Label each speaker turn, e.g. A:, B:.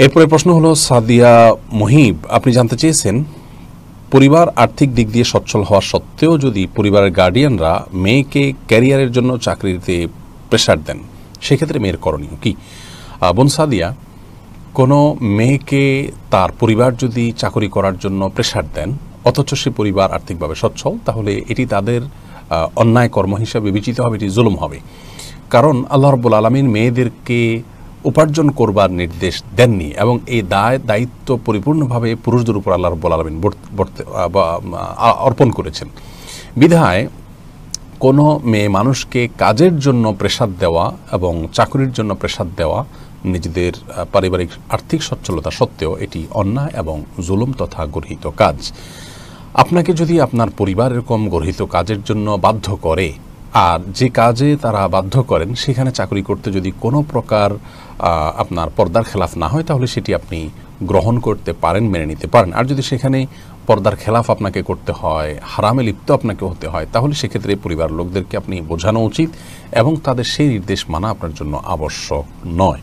A: এরপরে প্রশ্ন হলো সাদিয়া মহিব, আপনি জানতে চেয়েছেন পরিবার আর্থিক দিক দিয়ে সচ্ছল হওয়া সত্ত্বেও যদি পরিবারের গার্ডিয়ানরা মেয়েকে ক্যারিয়ারের জন্য চাকরিতে প্রেশার দেন, সেক্ষেত্রে মেয়ের করণীয় কি? বোন সাদিয়া, কোনো মেয়েকে তার পরিবার যদি চাকরি করার জন্য প্রেশার দেন অথচ সে পরিবার আর্থিকভাবে সচ্ছল, তাহলে এটি তাদের অন্যায় কর্ম হিসাবে বিবেচিত হবে, এটি জুলুম হবে। কারণ আল্লাহ রাব্বুল আলামিন মেয়েদেরকে উপার্জন করবার নির্দেশ দেননি এবং এই দায়িত্ব পরিপূর্ণভাবে পুরুষদের উপর আল্লাহ রাব্বুল আলামিন অর্পণ করেছেন। বিধায় কোনো মেয়ে মানুষকে কাজের জন্য প্রেশার দেওয়া এবং চাকরির জন্য প্রেশার দেওয়া নিজেদের পারিবারিক আর্থিক সচ্ছলতা সত্ত্বেও এটি অন্যায় এবং জুলুম তথা গর্হিত কাজ। আপনাকে যদি আপনার পরিবার এরকম গর্হিত কাজের জন্য বাধ্য করে, আর যে কাজে তারা বাধ্য করেন সেখানে চাকরি করতে যদি কোনো প্রকার আপনার পর্দার খেলাফ না হয়, তাহলে সেটি আপনি গ্রহণ করতে পারেন, মেনে নিতে পারেন। আর যদি সেখানে পর্দার খেলাফ আপনাকে করতে হয়, হারামে লিপ্ত আপনাকে হতে হয়, তাহলে সেক্ষেত্রে পরিবার লোকদেরকে আপনি বোঝানো উচিত এবং তাদের সেই নির্দেশ মানা আপনার জন্য আবশ্যক নয়।